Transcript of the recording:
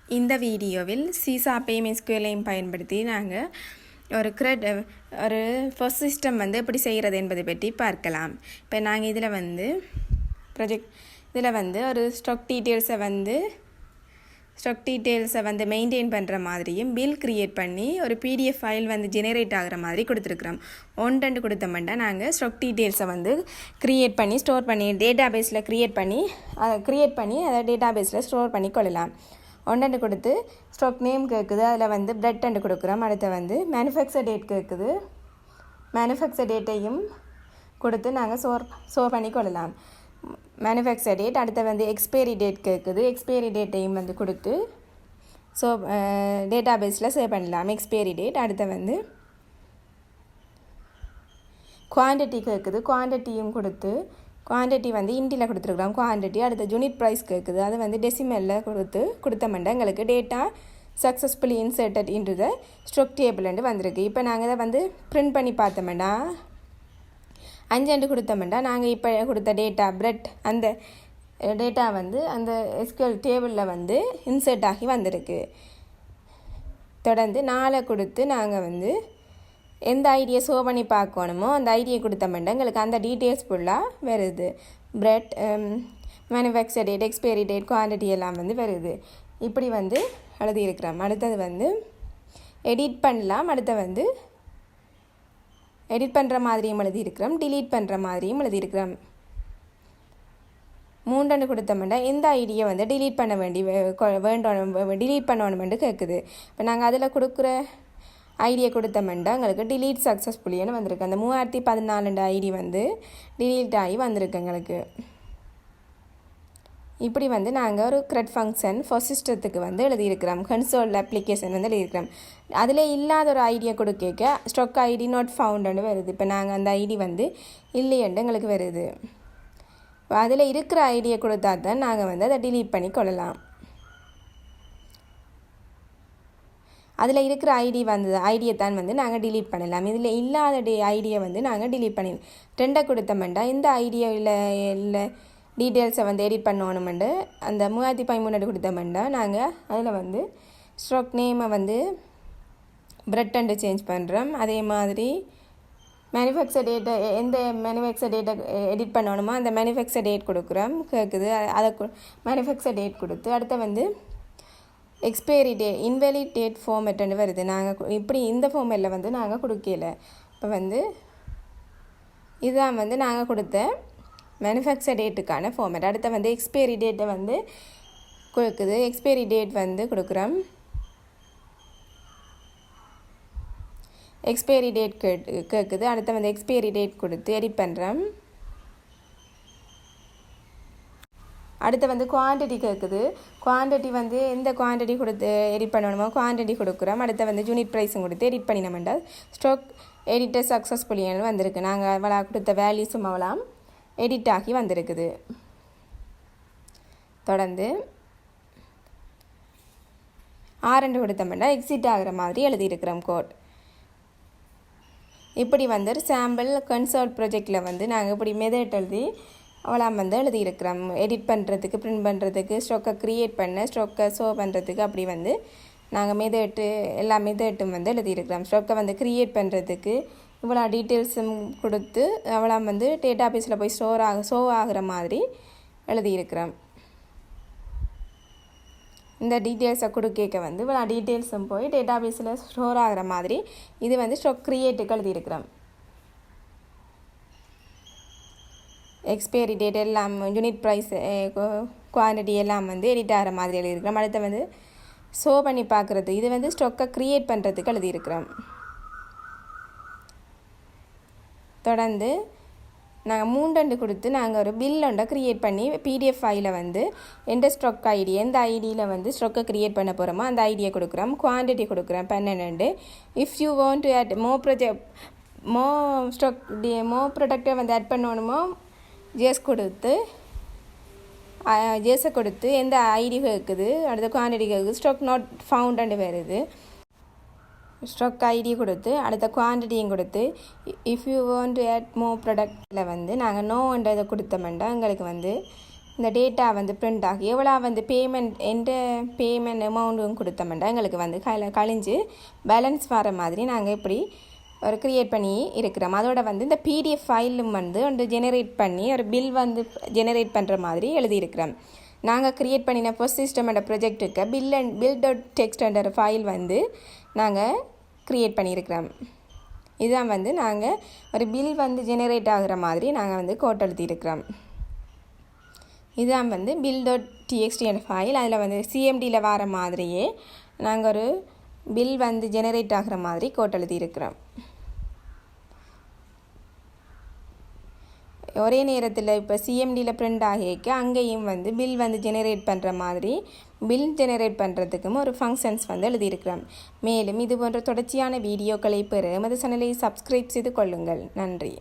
இந்த வீடியோவில் csharp SQL-ஐயும் பயன்படுத்தி நாங்கள் ஒரு ஃபர்ஸ்ட் சிஸ்டம் வந்து எப்படி செய்கிறது என்பதை பற்றி பார்க்கலாம். இப்போ நாங்கள் இதில் வந்து ஒரு ஸ்டாக் டீட்டெயில்ஸை வந்து மெயின்டைன் பண்ணுற மாதிரியும் பில் க்ரியேட் பண்ணி ஒரு PDF ஃபைல் வந்து ஜெனரேட் ஆகிற மாதிரி கொடுத்துருக்குறோம். 1-2 கொடுத்தோம்னா நாங்கள் ஸ்டாக் டீட்டெயில்ஸை வந்து க்ரியேட் பண்ணி ஸ்டோர் பண்ணி டேட்டா பேஸில் க்ரியேட் பண்ணி அதை டேட்டா பேஸில் ஸ்டோர் பண்ணி கொள்ளலாம். 1-2 கொடுத்து ஸ்டாக் நேம் கேட்குது, அதில் வந்து பிரெட் அண்டு கொடுக்குறோம். அடுத்து வந்து மேனுஃபேக்சர் டேட் கேட்குது, மேனுஃபேக்சர் டேட்டையும் கொடுத்து நாங்கள் ஸ்டோர் பண்ணி கொள்ளலாம். மேனுஃபேக்சர் டேட், அடுத்து வந்து எக்ஸ்பைரி டேட் கேட்குது, எக்ஸ்பைரி டேட்டையும் வந்து கொடுத்து டேட்டா பேஸில் சேவ் பண்ணலாம். எக்ஸ்பைரி டேட், அடுத்து வந்து குவான்டிட்டி கேட்குது, குவான்டிட்டியும் கொடுத்து குவான்டிட்டி வந்து இண்டியில் கொடுத்துருக்குறோம். குவான்டிட்டி அடுத்த யூனிட் ப்ரைஸ் கேட்குது, அது வந்து டெசிமலில் கொடுத்தோம்னா எங்களுக்கு data successfully inserted into the stock டேபிள்னு வந்திருக்கு. இப்போ நாங்கள் இதை வந்து பிரிண்ட் பண்ணி பார்த்தோம்னா 5 கொடுத்தோம்னா நாங்கள் இப்போ கொடுத்த டேட்டா பிரெட் அந்த டேட்டா வந்து அந்த SQL டேபிளில் வந்து இன்சர்ட் ஆகி வந்திருக்கு. தொடர்ந்து 4 கொடுத்து நாங்கள் வந்து எந்த ஐடியை ஷோ பண்ணி பார்க்கணுமோ அந்த ஐடியை கொடுத்தோம்னா எங்களுக்கு அந்த டீட்டெயில்ஸ் ஃபுல்லாக வருது. Bread, manufacture date, expiry date, quantity எல்லாம் வந்து வருது. இப்படி வந்து எழுதியிருக்கிறோம். அடுத்தது வந்து எடிட் பண்ணலாம். அடுத்து வந்து எடிட் பண்ணுற மாதிரியும் எழுதியிருக்கிறோம், டிலீட் பண்ணுற மாதிரியும் எழுதியிருக்கிறோம். 3 கொடுத்தோம்னா எந்த ஐடியை வந்து டிலீட் பண்ண டிலீட் பண்ணணுமெண்டு கேட்குது. இப்போ நாங்கள் அதில் கொடுக்குற ஐடியை கொடுத்தோம்னா எங்களுக்கு டிலீட் சக்ஸஸ்ஃபுல்லின்னு வந்திருக்கு. அந்த 3014 ஐடி வந்து டிலீட் ஆகி வந்திருக்கு எங்களுக்கு. இப்படி வந்து நாங்கள் ஒரு க்ரெட் ஃபங்க்ஷன் ஃபர்ஸ்ட் சிஸ்டத்துக்கு வந்து எழுதியிருக்கிறோம். கன்சோல் அப்ளிகேஷன் வந்து எழுதியிருக்கிறோம். அதில் இல்லாத ஒரு ஐடியை கொடுக்க ஸ்டாக் ஐடி நாட் ஃபவுண்டுன்னு வருது. இப்போ நாங்கள் அந்த ஐடி வந்து இல்லையண்டு எங்களுக்கு வருது. அதில் இருக்கிற ஐடியை கொடுத்தா தான் நாங்கள் வந்து அதை டிலீட் பண்ணி கொள்ளலாம். அதில் இருக்கிற ஐடியை தான் வந்து நாங்கள் டிலீட் பண்ணலாம். இதில் இல்லாத ஐடியை வந்து நாங்கள் டிலீட் பண்ணிடலாம். 2 கொடுத்தோம்னா இந்த ஐடியாவில் டீட்டெயில்ஸை வந்து எடிட் பண்ணணுமெண்டு அந்த 3013 கொடுத்தோம்னா நாங்கள் அதில் வந்து ஸ்டாக் நேமை வந்து பிரெட் அண்டு சேஞ்ச் பண்ணுறோம். அதே மாதிரி மேனுஃபேக்சர் டேட்டை எந்த மேனுஃபேக்சர் டேட்டை எடிட் பண்ணணுமோ அந்த மேனுஃபேக்சர் டேட் கொடுக்குறோம் கேட்குது, அதை மேனுஃபேக்சர் டேட் கொடுத்து அடுத்த வந்து எக்ஸ்பைரி டேட் இன்வேலிட் டேட் ஃபார்மேட்டுன்னு வருது. நாங்கள் இப்படி இந்த ஃபார்மேட்டில் வந்து நாங்கள் கொடுக்கல. இப்போ வந்து இதுதான் வந்து நாங்கள் கொடுத்த மேனுஃபேக்சர் டேட்டுக்கான ஃபார்மேட். அடுத்த வந்து எக்ஸ்பைரி டேட்டை வந்து கொடுக்குது, எக்ஸ்பைரி டேட் வந்து கொடுக்குறோம். எக்ஸ்பைரி டேட் கேட்குது, அடுத்த வந்து எக்ஸ்பைரி டேட் கொடுத்து எடிட் பண்ணுறோம். அடுத்து வந்து குவான்டிட்டி கேட்குது, குவான்டிட்டி வந்து எந்த குவான்டிட்டி கொடுத்து எடிட் பண்ணணுமோ குவான்டிட்டி கொடுக்குறோம். அடுத்து வந்து யூனிட் ப்ரைஸும் கொடுத்து எடிட் பண்ணினோம்னா ஸ்டாக் எடிட்டர் சக்ஸஸ்ஃபுல்லின்னு வந்திருக்கு. நாங்கள் அவளா கொடுத்த வேல்யூஸும் அவளாம் எடிட் ஆகி வந்திருக்குது. தொடர்ந்து 6 கொடுத்தோம்னா எக்ஸிட் ஆகிற மாதிரி எழுதியிருக்கிறோம் கோட். இப்படி வந்து சாம்பிள் கன்சோல் ப்ராஜெக்டில் வந்து நாங்கள் இப்படி மெத்தட் எழுதி அவளாம் வந்து எழுதியிருக்கிறோம். எடிட் பண்ணுறதுக்கு, பிரிண்ட் பண்ணுறதுக்கு, ஸ்டாக்கை க்ரியேட் பண்ண, ஸ்டாக்கை ஷோ பண்ணுறதுக்கு அப்படி வந்து நாங்கள் எல்லா மெத்தட்டும் வந்து எழுதியிருக்கிறோம். ஸ்டாக்கை வந்து க்ரியேட் பண்ணுறதுக்கு இவ்வளோ டீட்டெயில்ஸும் கொடுத்து அவளாம் வந்து டேட்டா பேஸில் போய் ஷோ ஆகிற மாதிரி எழுதியிருக்கிறோம். இந்த டீட்டெயில்ஸை கொடுக்க வந்து இவ்வளோ டீட்டெயில்ஸும் போய் டேட்டா பேஸில் ஸ்டோர் ஆகிற மாதிரி இது வந்து ஸ்டாக் க்ரியேட்டுக்கு எழுதியிருக்கிறோம். எக்ஸ்பைரி டேட் எல்லாம், யூனிட் ப்ரைஸ், குவான்டிட்டி எல்லாம் வந்து எடிட் ஆகிற மாதிரி எழுதியிருக்கிறோம். அடுத்து வந்து ஷோ பண்ணி பார்க்குறது, இது வந்து ஸ்டாக்கை க்ரியேட் பண்ணுறதுக்கு எழுதியிருக்கிறோம். தொடர்ந்து நாங்கள் 3 கொடுத்து நாங்கள் ஒரு பில் ஒன்றை க்ரியேட் பண்ணி PDF ஃபைலை வந்து எந்த ஸ்டாக் ஐடி எந்த ஐடியில் வந்து ஸ்டாக்கை க்ரியேட் பண்ண போகிறோமோ அந்த ஐடியை கொடுக்குறோம். குவான்டிட்டி கொடுக்குறோம் 12. If you want to add more ப்ராடக்டை வந்து ஆட் பண்ணணுமோ ஜேஸை கொடுத்து எந்த ஐடி கேட்குது, அடுத்த குவான்டிட்டி கேட்குது, ஸ்டாக் நாட் ஃபவுண்டுன்னு வருது. ஸ்டாக் ஐடி கொடுத்து அடுத்த குவான்டிட்டியும் கொடுத்து if you want to add more ப்ராடக்டில் வந்து நாங்கள் நோன்றதை கொடுத்தோம்னா எங்களுக்கு வந்து இந்த டேட்டா வந்து பிரிண்ட் ஆகி எவ்வளோ வந்து பேமெண்ட் எந்த பேமெண்ட் அமௌண்ட்டும் கொடுத்தோம்னா எங்களுக்கு வந்து கழிஞ்சு பேலன்ஸ் வர மாதிரி நாங்கள் இப்படி ஒரு க்ரியேட் பண்ணி இருக்கிறோம். அதோட வந்து இந்த பிடிஎஃப் ஃபைலும் வந்து ஒன்று ஜெனரேட் பண்ணி ஒரு பில் வந்து ஜெனரேட் பண்ணுற மாதிரி எழுதியிருக்கிறோம். நாங்கள் க்ரியேட் பண்ணின ஃபர்ஸ்ட் சிஸ்டமோட ப்ரொஜெக்ட்டுக்கு bill.txt என்ற ஃபைல் வந்து நாங்கள் க்ரியேட் பண்ணியிருக்கிறோம். இதுதான் வந்து நாங்கள் ஒரு பில் வந்து ஜெனரேட் ஆகிற மாதிரி நாங்கள் வந்து கோட் எழுதியிருக்கிறோம். இதுதான் வந்து bill.txt என்ற ஃபைல். அதில் வந்து சிஎம்டியில் வர மாதிரியே நாங்கள் ஒரு பில் வந்து ஜெனரேட் ஆகிற மாதிரி கோட் எழுதியிருக்கிறோம். ஒரே நேரத்தில் இப்போ சிஎம்டியில் பிரிண்ட் ஆகியிருக்க அங்கேயும் வந்து பில் வந்து ஜெனரேட் பண்ணுற மாதிரி பில் ஜெனரேட் பண்ணுறதுக்கும் ஒரு ஃபங்க்ஷன்ஸ் வந்து எழுதியிருக்கிறோம். மேலும் இது போன்ற தொடர்ச்சியான வீடியோக்களை பெற எமது சேனலை சப்ஸ்கிரைப் செய்து கொள்ளுங்கள். நன்றி.